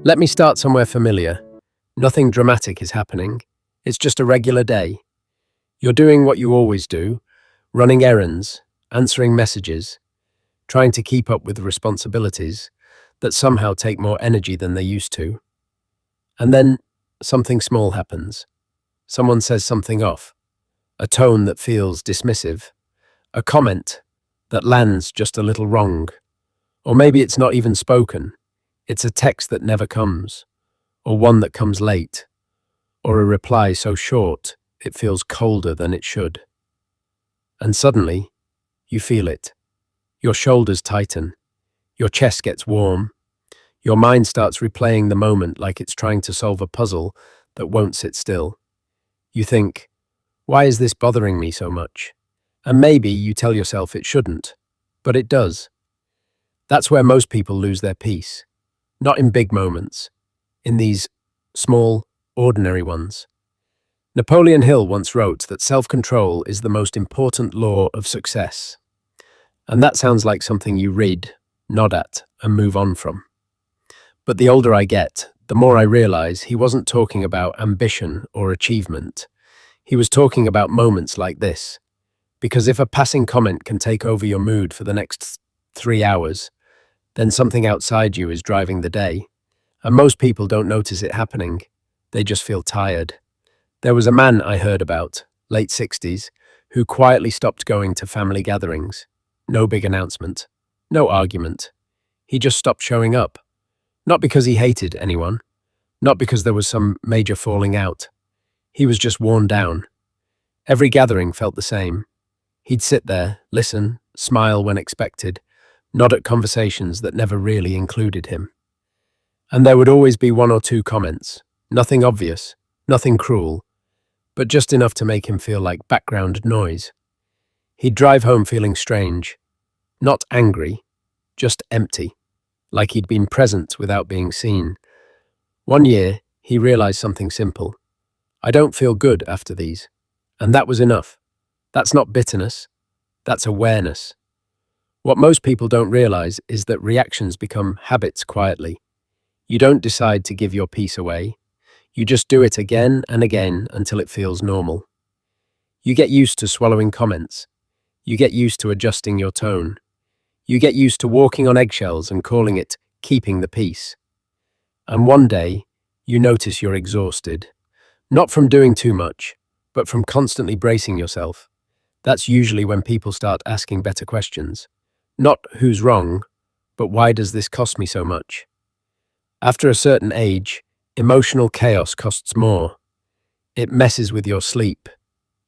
Let me start somewhere familiar. Nothing dramatic is happening. It's just a regular day. You're doing what you always do, running errands, answering messages, trying to keep up with responsibilities that somehow take more energy than they used to. And then something small happens. Someone says something off, a tone that feels dismissive, a comment that lands just a little wrong. Or maybe it's not even spoken. It's a text that never comes, or one that comes late, or a reply so short it feels colder than it should. And suddenly, you feel it. Your shoulders tighten, your chest gets warm, your mind starts replaying the moment like it's trying to solve a puzzle that won't sit still. You think, why is this bothering me so much? And maybe you tell yourself it shouldn't, but it does. That's where most people lose their peace. Not in big moments, in these small, ordinary ones. Napoleon Hill once wrote that self-control is the most important law of success. And that sounds like something you read, nod at, and move on from. But the older I get, the more I realize he wasn't talking about ambition or achievement. He was talking about moments like this. Because if a passing comment can take over your mood for the next 3 hours, then something outside you is driving the day. And most people don't notice it happening. They just feel tired. There was a man I heard about, late 60s, who quietly stopped going to family gatherings. No big announcement. No argument. He just stopped showing up. Not because he hated anyone. Not because there was some major falling out. He was just worn down. Every gathering felt the same. He'd sit there, listen, smile when expected, nod at conversations that never really included him. And there would always be one or two comments, nothing obvious, nothing cruel, but just enough to make him feel like background noise. He'd drive home feeling strange, not angry, just empty, like he'd been present without being seen. One year, he realized something simple. I don't feel good after these. And that was enough. That's not bitterness, that's awareness. What most people don't realize is that reactions become habits quietly. You don't decide to give your peace away. You just do it again and again until it feels normal. You get used to swallowing comments. You get used to adjusting your tone. You get used to walking on eggshells and calling it keeping the peace. And one day, you notice you're exhausted. Not from doing too much, but from constantly bracing yourself. That's usually when people start asking better questions. Not who's wrong, but why does this cost me so much? After a certain age, emotional chaos costs more. It messes with your sleep,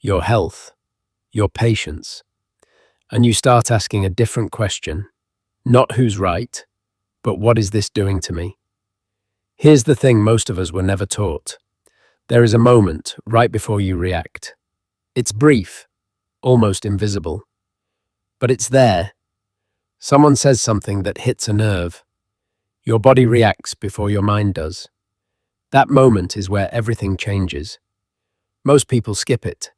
your health, your patience. And you start asking a different question. Not who's right, but what is this doing to me? Here's the thing most of us were never taught. There is a moment right before you react. It's brief, almost invisible. But it's there. Someone says something that hits a nerve. Your body reacts before your mind does. That moment is where everything changes. Most people skip it.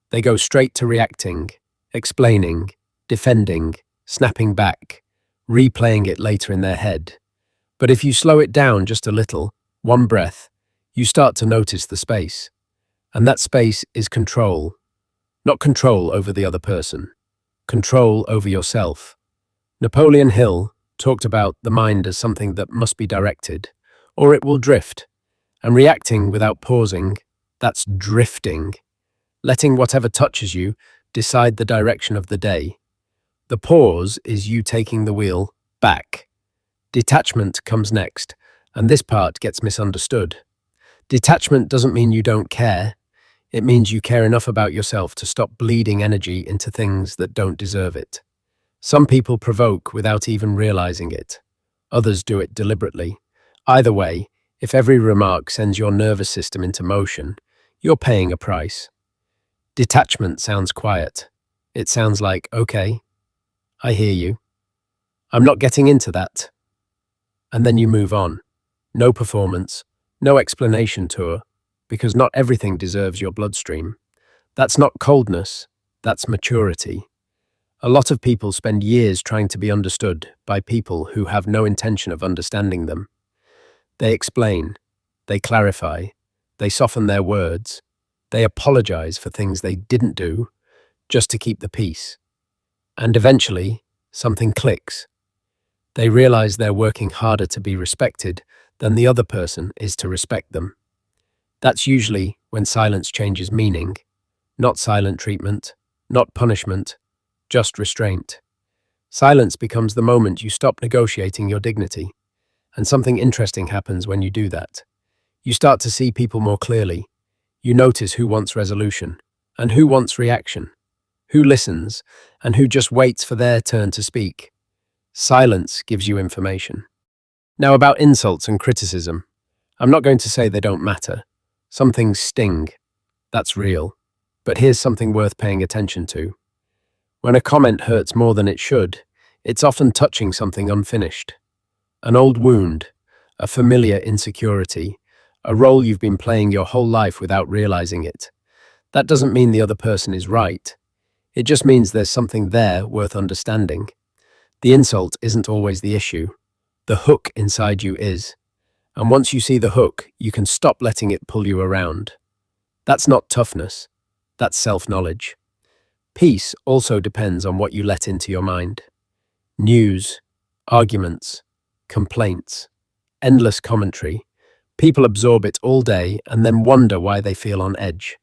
They go straight to reacting, explaining, defending, snapping back, replaying it later in their head. But if you slow it down just a little, one breath, you start to notice the space. And that space is control. Not control over the other person. Control over yourself. Napoleon Hill talked about the mind as something that must be directed, or it will drift. And reacting without pausing, that's drifting. Letting whatever touches you decide the direction of the day. The pause is you taking the wheel back. Detachment comes next, and this part gets misunderstood. Detachment doesn't mean you don't care. It means you care enough about yourself to stop bleeding energy into things that don't deserve it. Some people provoke without even realizing it. Others do it deliberately. Either way, if every remark sends your nervous system into motion, you're paying a price. Detachment sounds quiet. It sounds like, okay, I hear you. I'm not getting into that. And then you move on. No performance, no explanation tour, because not everything deserves your bloodstream. That's not coldness, that's maturity. A lot of people spend years trying to be understood by people who have no intention of understanding them. They explain, they clarify, they soften their words, they apologize for things they didn't do just to keep the peace. And eventually, something clicks. They realize they're working harder to be respected than the other person is to respect them. That's usually when silence changes meaning, not silent treatment, not punishment, just restraint. Silence becomes the moment you stop negotiating your dignity, and something interesting happens when you do that. You start to see people more clearly. You notice who wants resolution, and who wants reaction, who listens, and who just waits for their turn to speak. Silence gives you information. Now, about insults and criticism. I'm not going to say they don't matter. Some things sting. That's real. But here's something worth paying attention to. When a comment hurts more than it should, it's often touching something unfinished. An old wound, a familiar insecurity, a role you've been playing your whole life without realizing it. That doesn't mean the other person is right. It just means there's something there worth understanding. The insult isn't always the issue. The hook inside you is. And once you see the hook, you can stop letting it pull you around. That's not toughness. That's self-knowledge. Peace also depends on what you let into your mind. News, arguments, complaints, endless commentary. People absorb it all day and then wonder why they feel on edge.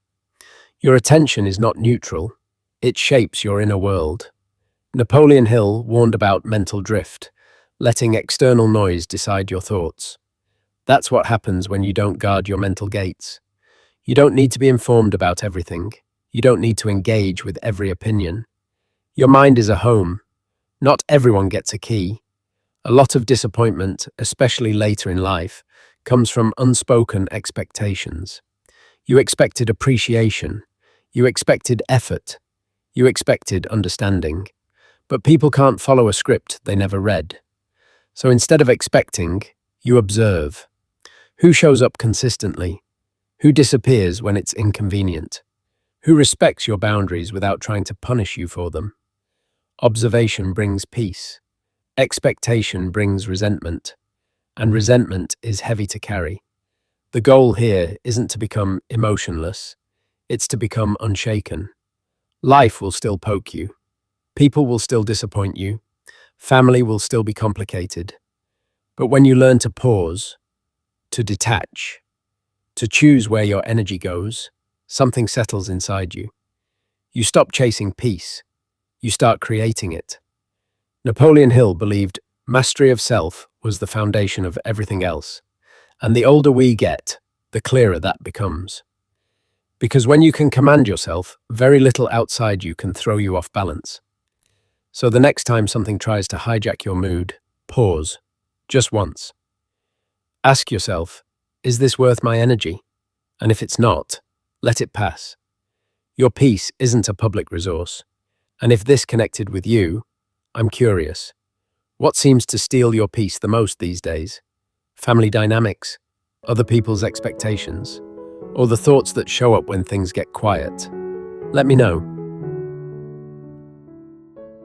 Your attention is not neutral. It shapes your inner world. Napoleon Hill warned about mental drift, letting external noise decide your thoughts. That's what happens when you don't guard your mental gates. You don't need to be informed about everything. You don't need to engage with every opinion. Your mind is a home. Not everyone gets a key. A lot of disappointment, especially later in life, comes from unspoken expectations. You expected appreciation. You expected effort. You expected understanding. But people can't follow a script they never read. So instead of expecting, you observe. Who shows up consistently? Who disappears when it's inconvenient? Who respects your boundaries without trying to punish you for them? Observation brings peace. Expectation brings resentment. And resentment is heavy to carry. The goal here isn't to become emotionless. It's to become unshaken. Life will still poke you. People will still disappoint you. Family will still be complicated. But when you learn to pause, to detach, to choose where your energy goes, something settles inside you. You stop chasing peace. You start creating it. Napoleon Hill believed mastery of self was the foundation of everything else. And the older we get, the clearer that becomes. Because when you can command yourself, very little outside you can throw you off balance. So the next time something tries to hijack your mood, pause, just once. Ask yourself, is this worth my energy? And if it's not, let it pass. Your peace isn't a public resource. And if this connected with you, I'm curious. What seems to steal your peace the most these days? Family dynamics, other people's expectations, or the thoughts that show up when things get quiet? Let me know.